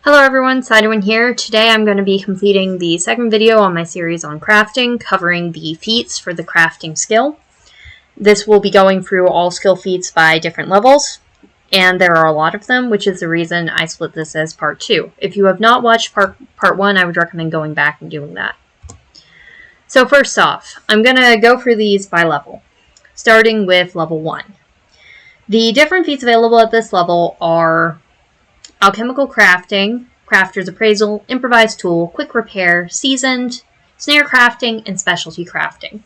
Hello everyone, Sidewin here. Today I'm going to be completing the second video on my series on crafting, covering the feats for the crafting skill. This will be going through all skill feats by different levels, and there are a lot of them, which is the reason I split this as part 2. If you have not watched part 1, I would recommend going back and doing that. So first off, I'm going to go through these by level, starting with level 1. The different feats available at this level are Alchemical Crafting, Crafter's Appraisal, Improvised Tool, Quick Repair, Seasoned, Snare Crafting, and Specialty Crafting.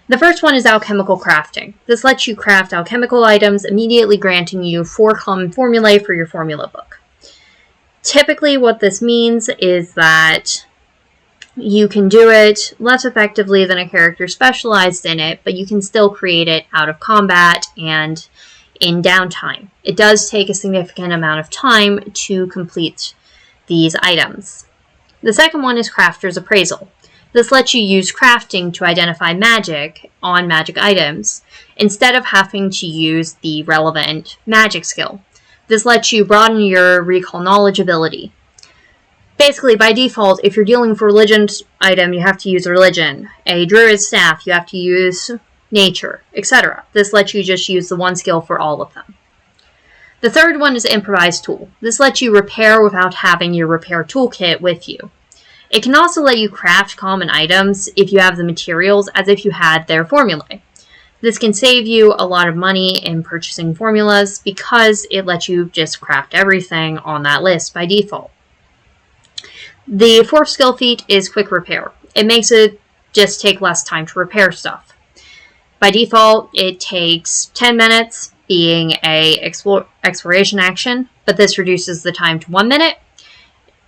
The first one is Alchemical Crafting. This lets you craft alchemical items, immediately granting you 4 common formulae for your formula book. Typically what this means is that you can do it less effectively than a character specialized in it, but you can still create it out of combat and in downtime. It does take a significant amount of time to complete these items. The second one is Crafter's Appraisal. This lets you use crafting to identify magic on magic items instead of having to use the relevant magic skill. This lets you broaden your recall knowledge ability. Basically, by default, if you're dealing with a religion item, you have to use religion. A druid staff, you have to use nature, etc. This lets you just use the one skill for all of them. The third one is Improvised Tool. This lets you repair without having your repair toolkit with you. It can also let you craft common items if you have the materials as if you had their formulae. This can save you a lot of money in purchasing formulas because it lets you just craft everything on that list by default. The fourth skill feat is Quick Repair. It makes it just take less time to repair stuff. By default, it takes 10 minutes, being a exploration action, but this reduces the time to 1 minute.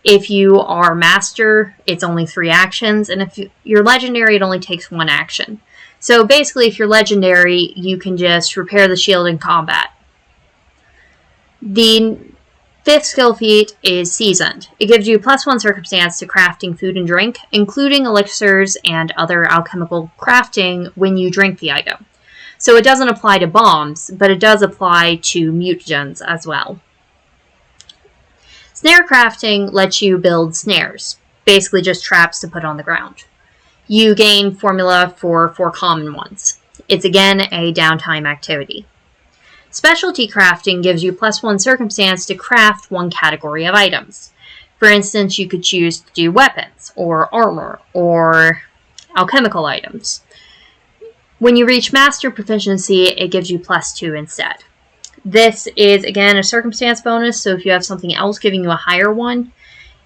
If you are master, it's only 3 actions, and if you're legendary, it only takes 1 action. So basically, if you're legendary, you can just repair the shield in combat. The fifth skill feat is Seasoned. It gives you +1 circumstance to crafting food and drink, including elixirs and other alchemical crafting when you drink the item. So it doesn't apply to bombs, but it does apply to mutagens as well. Snare crafting lets you build snares, basically just traps to put on the ground. You gain formula for 4 common ones. It's again a downtime activity. Specialty crafting gives you +1 circumstance to craft 1 category of items. For instance, you could choose to do weapons, or armor, or alchemical items. When you reach master proficiency, it gives you +2 instead. This is, again, a circumstance bonus, so if you have something else giving you a higher one,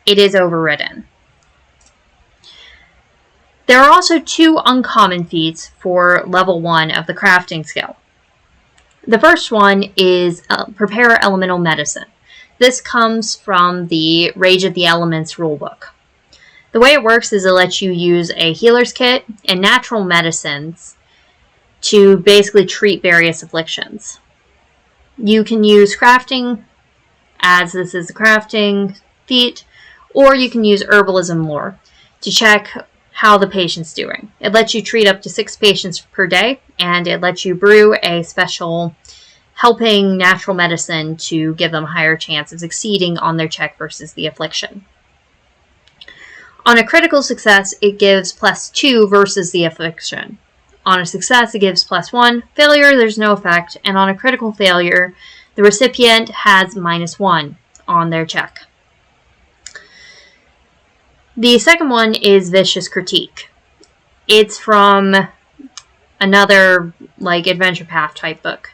it is overridden. There are also 2 uncommon feats for level 1 of the crafting skill. The first one is Prepare Elemental Medicine. This comes from the Rage of the Elements rulebook. The way it works is it lets you use a healer's kit and natural medicines to basically treat various afflictions. You can use crafting, as this is a crafting feat, or you can use herbalism lore to check how the patient's doing. It lets you treat up to 6 patients per day, and it lets you brew a special helping natural medicine to give them a higher chance of succeeding on their check versus the affliction. On a critical success, it gives +2 versus the affliction. On a success, it gives +1. Failure, there's no effect, and on a critical failure, the recipient has -1 on their check. The second one is Vicious Critique. It's from another Adventure Path type book.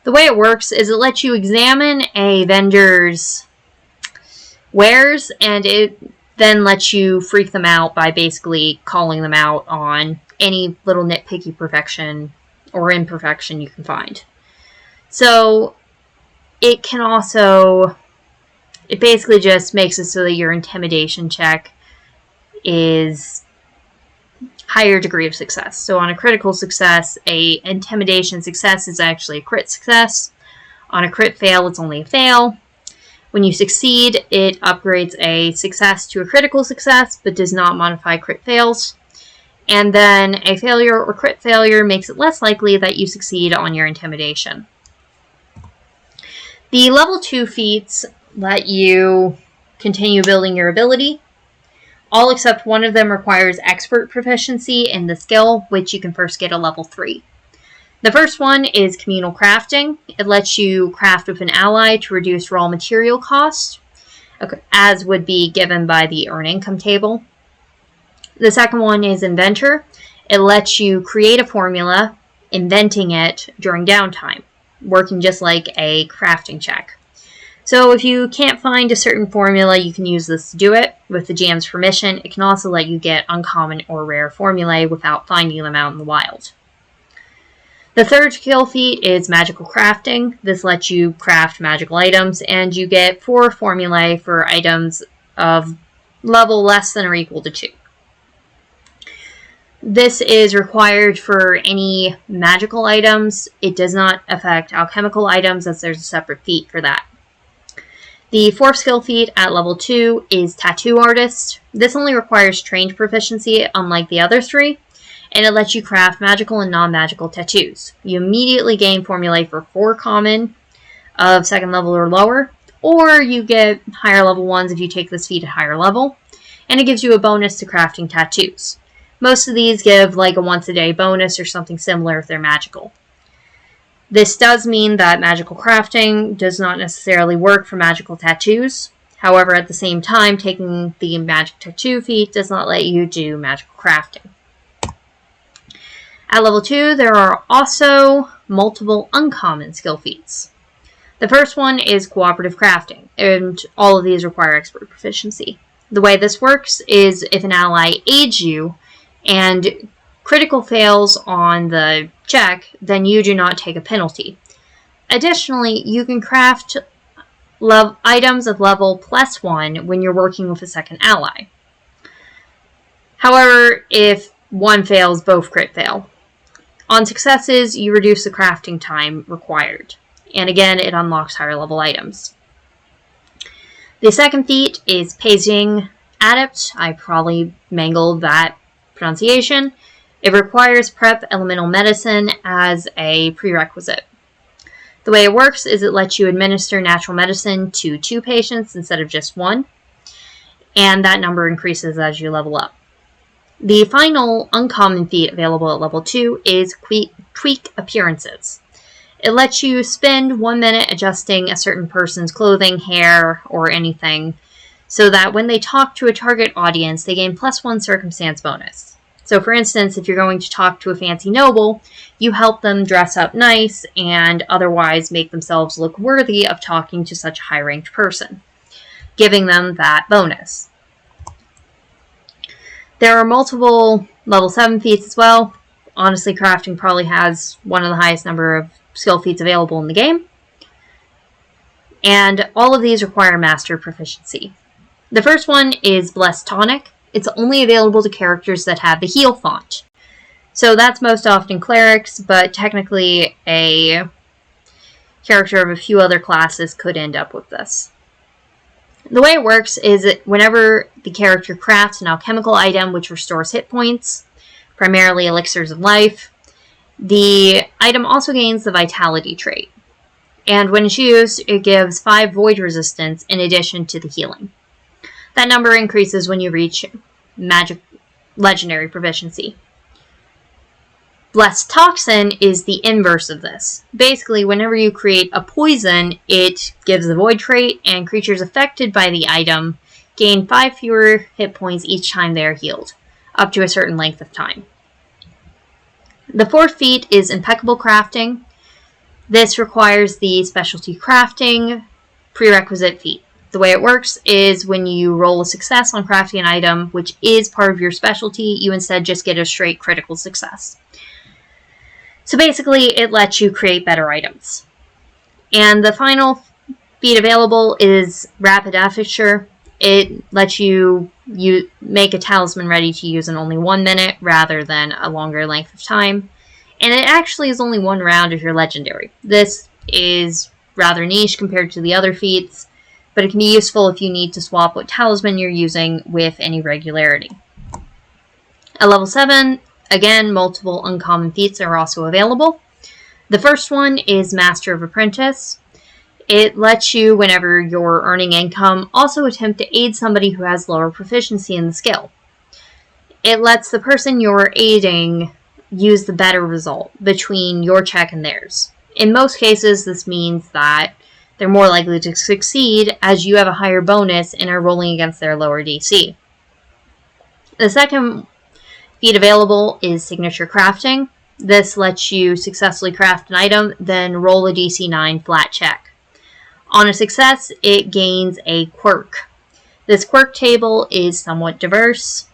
The way it works is it lets you examine a vendor's wares, and it then lets you freak them out by basically calling them out on any little nitpicky perfection or imperfection you can find. So it can also, it basically just makes it so that your intimidation check is higher degree of success. So on a critical success, a intimidation success is actually a crit success. On a crit fail, it's only a fail. When you succeed, it upgrades a success to a critical success, but does not modify crit fails. And then a failure or crit failure makes it less likely that you succeed on your intimidation. The level 2 feats let you continue building your ability. All except one of them requires expert proficiency in the skill, which you can first get at level 3. The first one is communal crafting. It lets you craft with an ally to reduce raw material cost, as would be given by the earn income table. The second one is inventor. It lets you create a formula, inventing it during downtime, working just like a crafting check. So if you can't find a certain formula, you can use this to do it. With the GM's permission, it can also let you get uncommon or rare formulae without finding them out in the wild. The third skill feat is magical crafting. This lets you craft magical items, and you get 4 formulae for items of level less than or equal to 2. This is required for any magical items. It does not affect alchemical items, as there's a separate feat for that. The fourth skill feat at level 2 is Tattoo Artist. This only requires trained proficiency, unlike the other 3, and it lets you craft magical and non-magical tattoos. You immediately gain formulae for 4 common of 2nd level or lower, or you get higher level ones if you take this feat at higher level, and it gives you a bonus to crafting tattoos. Most of these give like a once a day bonus or something similar if they're magical. This does mean that magical crafting does not necessarily work for magical tattoos. However, at the same time, taking the magic tattoo feat does not let you do magical crafting. At level 2, there are also multiple uncommon skill feats. The first one is cooperative crafting, and all of these require expert proficiency. The way this works is if an ally aids you and critical fails on the check, then you do not take a penalty. Additionally, you can craft items of level +1 when you're working with a second ally. However, if one fails, both crit fail. On successes, you reduce the crafting time required. And again, it unlocks higher level items. The second feat is Paging Adept. I probably mangled that pronunciation. It requires prep elemental medicine as a prerequisite. The way it works is it lets you administer natural medicine to 2 patients instead of just 1, and that number increases as you level up. The final uncommon feat available at level 2 is Tweak Appearances. It lets you spend 1 minute adjusting a certain person's clothing, hair, or anything, so that when they talk to a target audience, they gain +1 circumstance bonus. So for instance, if you're going to talk to a fancy noble, you help them dress up nice and otherwise make themselves look worthy of talking to such a high-ranked person, giving them that bonus. There are multiple level 7 feats as well. Honestly, crafting probably has one of the highest number of skill feats available in the game. And all of these require master proficiency. The first one is Blessed Tonic. It's only available to characters that have the heal font. So that's most often clerics, but technically a character of a few other classes could end up with this. The way it works is that whenever the character crafts an alchemical item which restores hit points, primarily elixirs of life, the item also gains the vitality trait. And when it's used, it gives 5 void resistance in addition to the healing. That number increases when you reach magic legendary proficiency. Blessed Toxin is the inverse of this. Basically, whenever you create a poison, it gives the void trait, and creatures affected by the item gain 5 fewer hit points each time they are healed, up to a certain length of time. The fourth feat is Impeccable Crafting. This requires the specialty crafting prerequisite feat. The way it works is when you roll a success on crafting an item, which is part of your specialty, you instead just get a straight critical success. So basically, it lets you create better items. And the final feat available is Rapid Aperture. It lets you make a talisman ready to use in only 1 minute rather than a longer length of time. And it actually is only 1 round if you're legendary. This is rather niche compared to the other feats, but it can be useful if you need to swap what talisman you're using with any regularity. At level 7, again, multiple uncommon feats are also available. The first one is Master of Apprentice. It lets you, whenever you're earning income, also attempt to aid somebody who has lower proficiency in the skill. It lets the person you're aiding use the better result between your check and theirs. In most cases, this means that they're more likely to succeed as you have a higher bonus and are rolling against their lower DC. The second feat available is signature crafting. This lets you successfully craft an item, then roll a DC 9 flat check. On a success, it gains a quirk. This quirk table is somewhat diverse,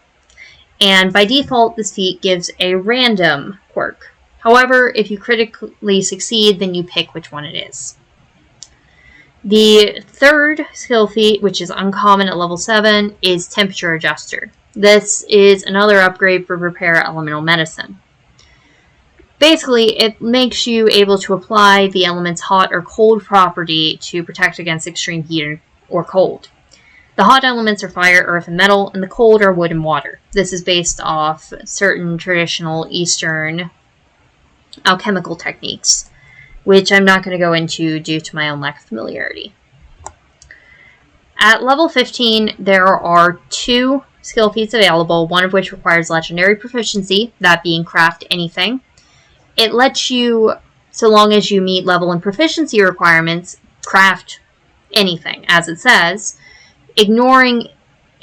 and by default, this feat gives a random quirk. However, if you critically succeed, then you pick which one it is. The third skill feat, which is uncommon at level 7, is Temperature Adjuster. This is another upgrade for Prepare Elemental Medicine. Basically, it makes you able to apply the element's hot or cold property to protect against extreme heat or cold. The hot elements are fire, earth, and metal, and the cold are wood and water. This is based off certain traditional Eastern alchemical techniques, which I'm not going to go into due to my own lack of familiarity. At level 15, there are 2 skill feats available, one of which requires legendary proficiency, that being craft anything. It lets you, so long as you meet level and proficiency requirements, craft anything, as it says, ignoring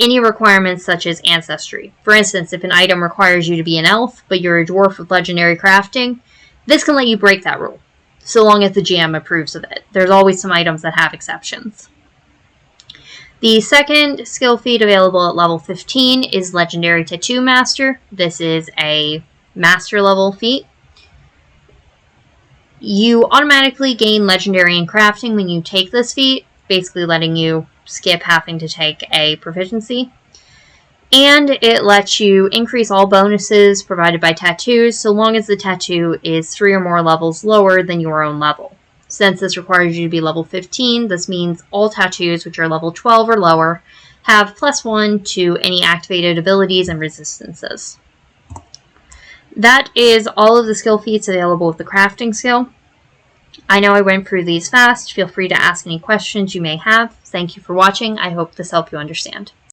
any requirements such as ancestry. For instance, if an item requires you to be an elf, but you're a dwarf with legendary crafting, this can let you break that rule, so long as the GM approves of it. There's always some items that have exceptions. The second skill feat available at level 15 is Legendary Tattoo Master. This is a master level feat. You automatically gain Legendary in Crafting when you take this feat, basically letting you skip having to take a proficiency. And it lets you increase all bonuses provided by tattoos so long as the tattoo is 3 or more levels lower than your own level. Since this requires you to be level 15, this means all tattoos which are level 12 or lower have +1 to any activated abilities and resistances. That is all of the skill feats available with the crafting skill. I know I went through these fast. Feel free to ask any questions you may have. Thank you for watching. I hope this helped you understand.